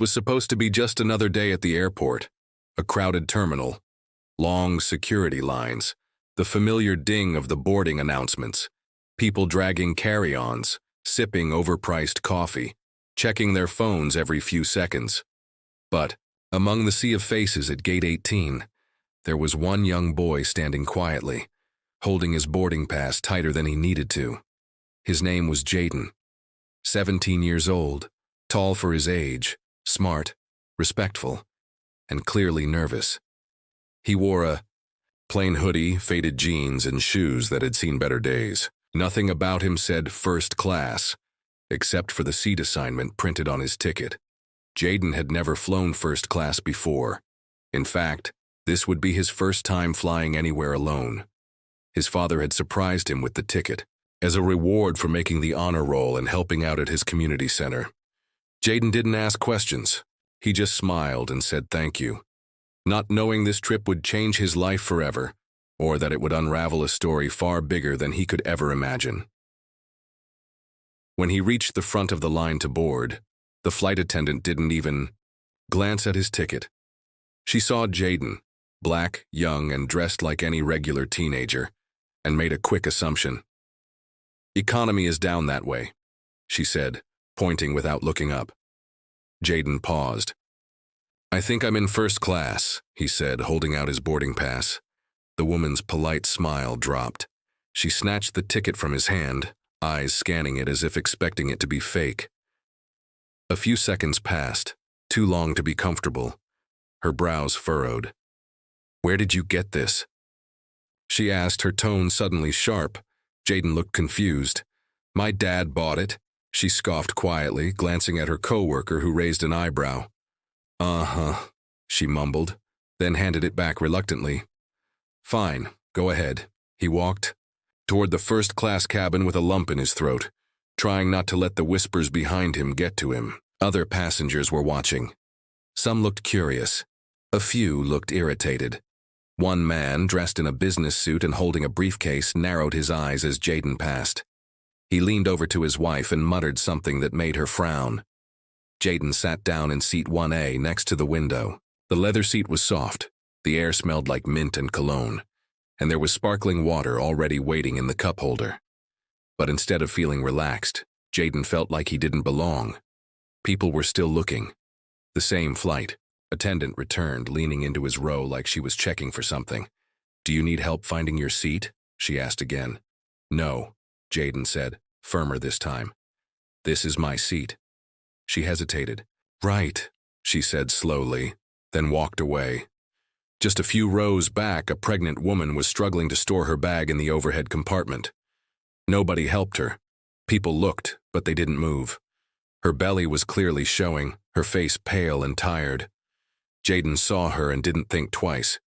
was supposed to be just another day at the airport. A crowded terminal, long security lines, the familiar ding of the boarding announcements, people dragging carry-ons, sipping overpriced coffee, checking their phones every few seconds. But, among the sea of faces at Gate 18, there was one young boy standing quietly, holding his boarding pass tighter than he needed to. His name was Jaden. 17 years old, tall for his age, smart, respectful, and clearly nervous. He wore a plain hoodie, faded jeans, and shoes that had seen better days. Nothing about him said first class, except for the seat assignment printed on his ticket. Jaden had never flown first class before. In fact, this would be his first time flying anywhere alone. His father had surprised him with the ticket, as a reward for making the honor roll and helping out at his community center. Jaden didn't ask questions. He just smiled and said thank you, not knowing this trip would change his life forever, or that it would unravel a story far bigger than he could ever imagine. When he reached the front of the line to board, the flight attendant didn't even glance at his ticket. She saw Jaden, black, young, and dressed like any regular teenager, and made a quick assumption. "Economy is down that way," she said, pointing without looking up. Jaden paused. "I think I'm in first class," he said, holding out his boarding pass. The woman's polite smile dropped. She snatched the ticket from his hand, eyes scanning it as if expecting it to be fake. A few seconds passed, too long to be comfortable. Her brows furrowed. "Where did you get this?" she asked, her tone suddenly sharp. Jaden looked confused. "My dad bought it," she scoffed quietly, glancing at her coworker who raised an eyebrow. "Uh-huh," she mumbled, then handed it back reluctantly. "Fine, go ahead." He walked toward the first-class cabin with a lump in his throat, trying not to let the whispers behind him get to him. Other passengers were watching. Some looked curious. A few looked irritated. One man, dressed in a business suit and holding a briefcase, narrowed his eyes as Jaden passed. He leaned over to his wife and muttered something that made her frown. Jaden sat down in seat 1A next to the window. The leather seat was soft. The air smelled like mint and cologne, and there was sparkling water already waiting in the cup holder. But instead of feeling relaxed, Jaden felt like he didn't belong. People were still looking. The same flight. Attendant returned, leaning into his row like she was checking for something. "Do you need help finding your seat?" she asked again. "No," Jaden said, firmer this time. "This is my seat." She hesitated. "Right," she said slowly, then walked away. Just a few rows back, a pregnant woman was struggling to store her bag in the overhead compartment. Nobody helped her. People looked, but they didn't move. Her belly was clearly showing, her face pale and tired. Jaden saw her and didn't think twice.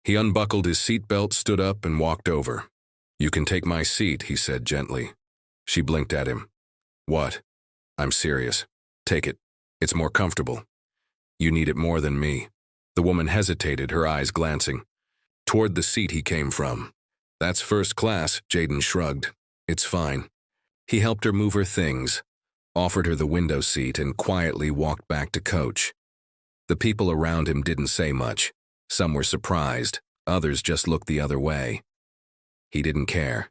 He unbuckled his seatbelt, stood up, and walked over. "You can take my seat," he said gently. She blinked at him. "What?" "I'm serious. Take it. It's more comfortable. You need it more than me." The woman hesitated, her eyes glancing toward the seat he came from. "That's first class," Jaden shrugged. "It's fine." He helped her move her things, offered her the window seat, and quietly walked back to coach. The people around him didn't say much. Some were surprised, others just looked the other way. He didn't care.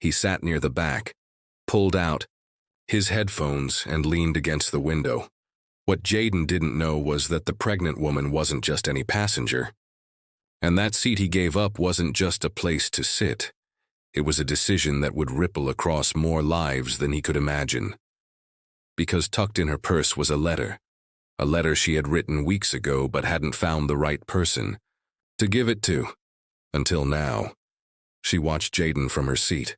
He sat near the back, pulled out his headphones, and leaned against the window. What Jaden didn't know was that the pregnant woman wasn't just any passenger. And that seat he gave up wasn't just a place to sit. It was a decision that would ripple across more lives than he could imagine. Because tucked in her purse was a letter she had written weeks ago but hadn't found the right person to give it to. Until now. She watched Jaden from her seat.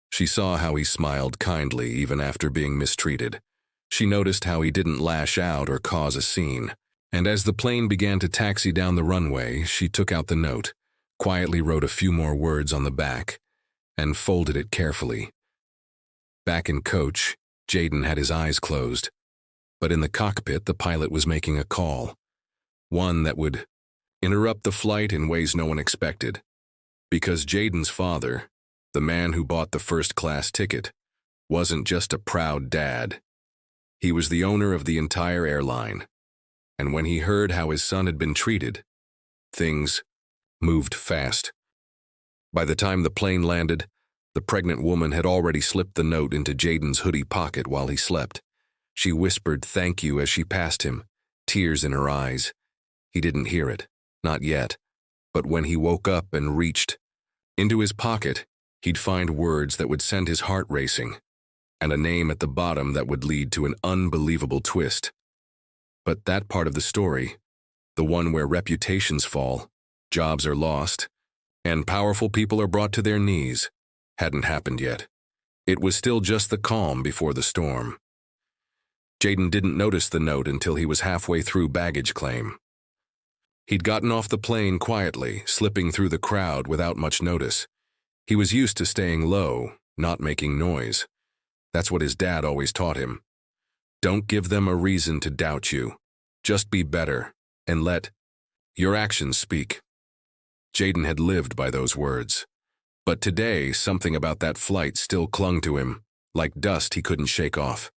She saw how he smiled kindly even after being mistreated. She noticed how he didn't lash out or cause a scene. And as the plane began to taxi down the runway, she took out the note, quietly wrote a few more words on the back, and folded it carefully. Back in coach, Jaden had his eyes closed. But in the cockpit, the pilot was making a call. One that would interrupt the flight in ways no one expected. Because Jaden's father, the man who bought the first-class ticket, wasn't just a proud dad. He was the owner of the entire airline, and when he heard how his son had been treated, things moved fast. By the time the plane landed, the pregnant woman had already slipped the note into Jaden's hoodie pocket while he slept. She whispered thank you as she passed him, tears in her eyes. He didn't hear it, not yet, but when he woke up and reached into his pocket, he'd find words that would send his heart racing, and a name at the bottom that would lead to an unbelievable twist. But that part of the story, the one where reputations fall, jobs are lost, and powerful people are brought to their knees, hadn't happened yet. It was still just the calm before the storm. Jaden didn't notice the note until he was halfway through baggage claim. He'd gotten off the plane quietly, slipping through the crowd without much notice. He was used to staying low, not making noise. That's what his dad always taught him. Don't give them a reason to doubt you. Just be better, and let your actions speak. Jaden had lived by those words. But today, something about that flight still clung to him, like dust he couldn't shake off.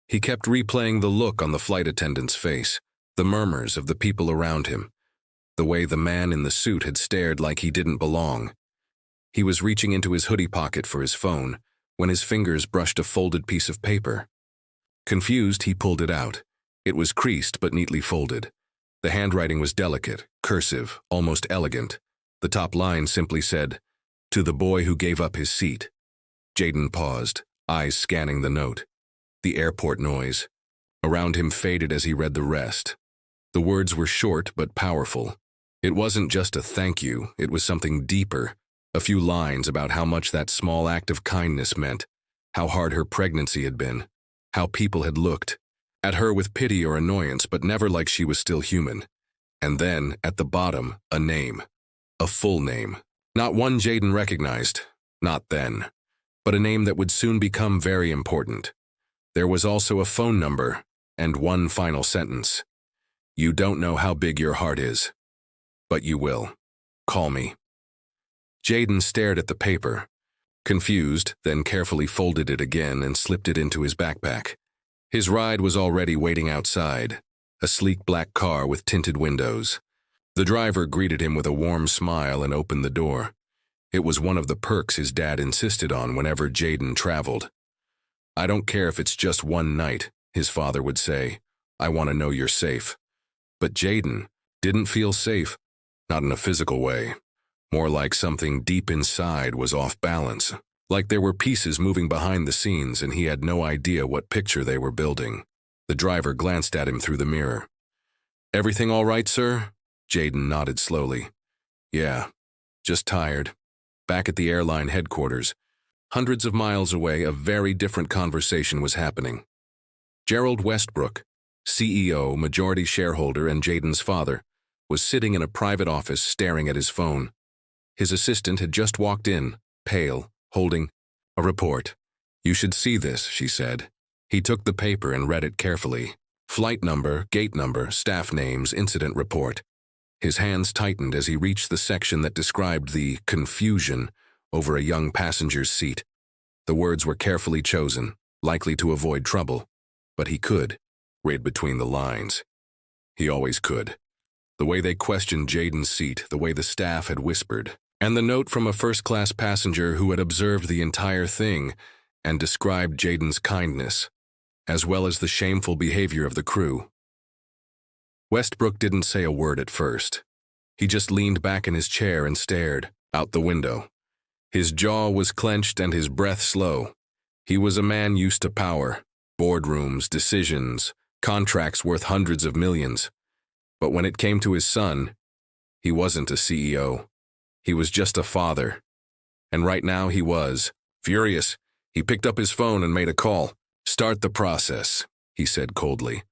He kept replaying the look on the flight attendant's face, the murmurs of the people around him, the way the man in the suit had stared like he didn't belong. He was reaching into his hoodie pocket for his phone when his fingers brushed a folded piece of paper. Confused, he pulled it out. It was creased but neatly folded. The handwriting was delicate, cursive, almost elegant. The top line simply said, "To the boy who gave up his seat." Jaden paused, eyes scanning the note. The airport noise around him faded as he read the rest. The words were short but powerful. It wasn't just a thank you, it was something deeper. A few lines about how much that small act of kindness meant, how hard her pregnancy had been, how people had looked at her with pity or annoyance, but never like she was still human. And then, at the bottom, a name. A full name. Not one Jaden recognized, not then, but a name that would soon become very important. There was also a phone number, and one final sentence. You don't know how big your heart is, but you will. Call me. Jaden stared at the paper, confused, then carefully folded it again and slipped it into his backpack. His ride was already waiting outside, a sleek black car with tinted windows. The driver greeted him with a warm smile and opened the door. It was one of the perks his dad insisted on whenever Jaden traveled. I don't care if it's just one night, his father would say. I want to know you're safe. But Jaden didn't feel safe, not in a physical way. More like something deep inside was off balance, like there were pieces moving behind the scenes and he had no idea what picture they were building. The driver glanced at him through the mirror. Everything all right, sir? Jaden nodded slowly. Yeah, just tired. Back at the airline headquarters, hundreds of miles away, a very different conversation was happening. Gerald Westbrook, CEO, majority shareholder, and Jaden's father, was sitting in a private office staring at his phone. His assistant had just walked in, pale, holding a report. You should see this, she said. He took the paper and read it carefully. Flight number, gate number, staff names, incident report. His hands tightened as he reached the section that described the confusion over a young passenger's seat. The words were carefully chosen, likely to avoid trouble, but he could read between the lines. He always could. The way they questioned Jaden's seat, the way the staff had whispered, and the note from a first-class passenger who had observed the entire thing and described Jaden's kindness, as well as the shameful behavior of the crew. Westbrook didn't say a word at first. He just leaned back in his chair and stared out the window. His jaw was clenched and his breath slow. He was a man used to power, boardrooms, decisions, contracts worth hundreds of millions. But when it came to his son, he wasn't a CEO. He was just a father. And right now he was furious. He picked up his phone and made a call. Start the process, he said coldly.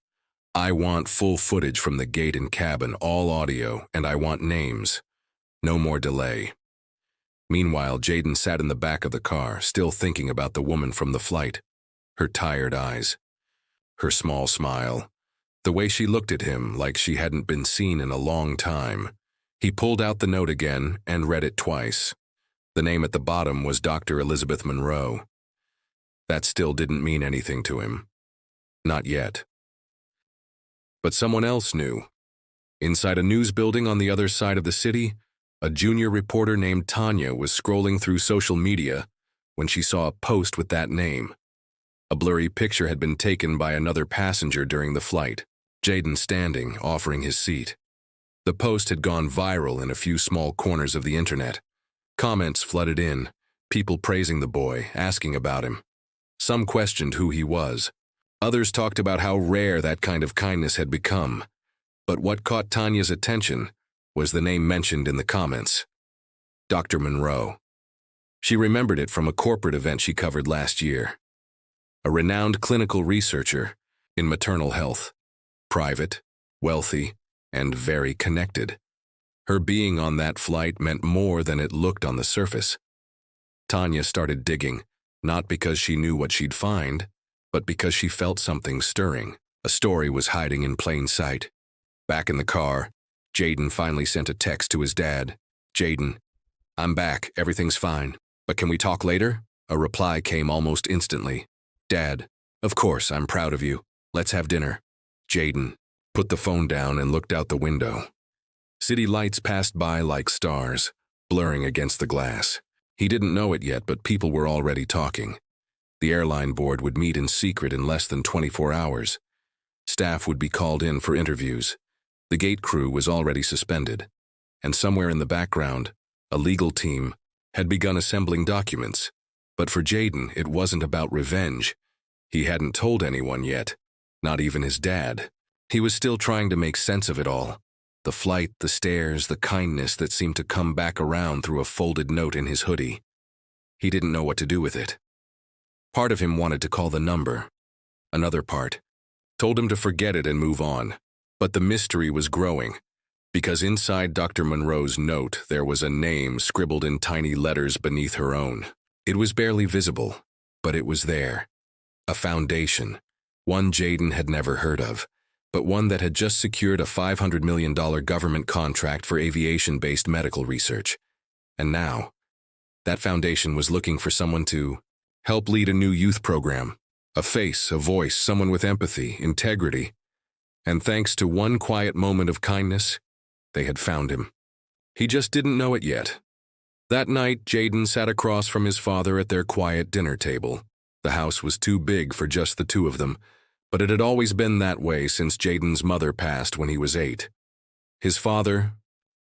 I want full footage from the gate and cabin, all audio, and I want names. No more delay. Meanwhile, Jaden sat in the back of the car, still thinking about the woman from the flight. Her tired eyes, her small smile, the way she looked at him like she hadn't been seen in a long time. He pulled out the note again and read it twice. The name at the bottom was Dr. Elizabeth Monroe. That still didn't mean anything to him. Not yet. But someone else knew. Inside a news building on the other side of the city, a junior reporter named Tanya was scrolling through social media when she saw a post with that name. A blurry picture had been taken by another passenger during the flight, Jaden standing, offering his seat. The post had gone viral in a few small corners of the internet. Comments flooded in, people praising the boy, asking about him. Some questioned who he was. Others talked about how rare that kind of kindness had become. But what caught Tanya's attention was the name mentioned in the comments. Dr. Monroe. She remembered it from a corporate event she covered last year. A renowned clinical researcher in maternal health. Private, wealthy, and very connected. Her being on that flight meant more than it looked on the surface. Tanya started digging, not because she knew what she'd find, but because she felt something stirring. A story was hiding in plain sight. Back in the car, Jaden finally sent a text to his dad. "Jaden, I'm back, everything's fine, but can we talk later?" A reply came almost instantly. "Dad, of course, I'm proud of you. Let's have dinner." Jaden put the phone down and looked out the window. City lights passed by like stars, blurring against the glass. He didn't know it yet, but people were already talking. The airline board would meet in secret in less than 24 hours. Staff would be called in for interviews. The gate crew was already suspended. And somewhere in the background, a legal team had begun assembling documents. But for Jaden, it wasn't about revenge. He hadn't told anyone yet, not even his dad. He was still trying to make sense of it all. The flight, the stairs, the kindness that seemed to come back around through a folded note in his hoodie. He didn't know what to do with it. Part of him wanted to call the number. Another part told him to forget it and move on. But the mystery was growing, because inside Dr. Monroe's note there was a name scribbled in tiny letters beneath her own. It was barely visible, but it was there. A foundation, one Jaden had never heard of, but one that had just secured a $500 million government contract for aviation-based medical research. And now, that foundation was looking for someone to help lead a new youth program. A face, a voice, someone with empathy, integrity. And thanks to one quiet moment of kindness, they had found him. He just didn't know it yet. That night, Jaden sat across from his father at their quiet dinner table. The house was too big for just the two of them, but it had always been that way since Jaden's mother passed when he was 8. His father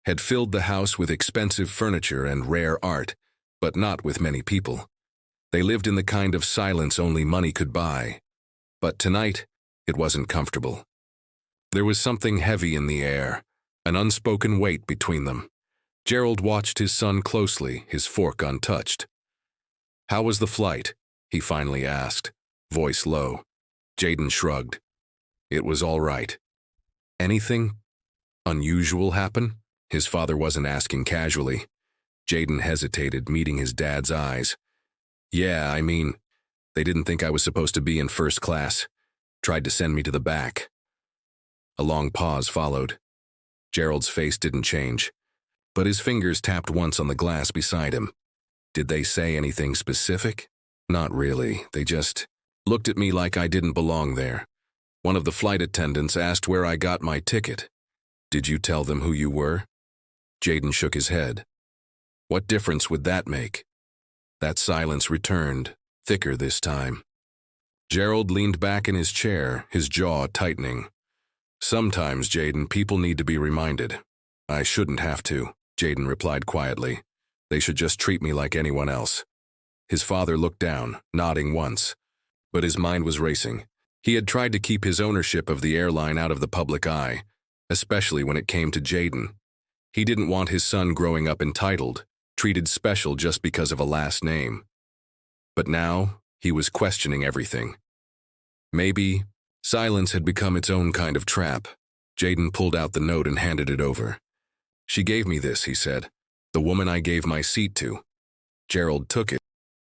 had filled the house with expensive furniture and rare art, but not with many people. They lived in the kind of silence only money could buy. But tonight, it wasn't comfortable. There was something heavy in the air, an unspoken weight between them. Gerald watched his son closely, his fork untouched. "How was the flight?" he finally asked, voice low. Jaden shrugged. "It was all right." "Anything unusual happen?" His father wasn't asking casually. Jaden hesitated, meeting his dad's eyes. "Yeah, I mean, they didn't think I was supposed to be in first class. Tried to send me to the back." A long pause followed. Gerald's face didn't change, but his fingers tapped once on the glass beside him. "Did they say anything specific?" "Not really. They just looked at me like I didn't belong there. One of the flight attendants asked where I got my ticket." "Did you tell them who you were?" Jaden shook his head. "What difference would that make?" That silence returned, thicker this time. Gerald leaned back in his chair, his jaw tightening. "Sometimes, Jaden, people need to be reminded." "I shouldn't have to," Jaden replied quietly. "They should just treat me like anyone else." His father looked down, nodding once. But his mind was racing. He had tried to keep his ownership of the airline out of the public eye, especially when it came to Jaden. He didn't want his son growing up entitled, treated special just because of a last name. But now, he was questioning everything. Maybe silence had become its own kind of trap. Jaden pulled out the note and handed it over. "She gave me this," he said. "The woman I gave my seat to." Gerald took it.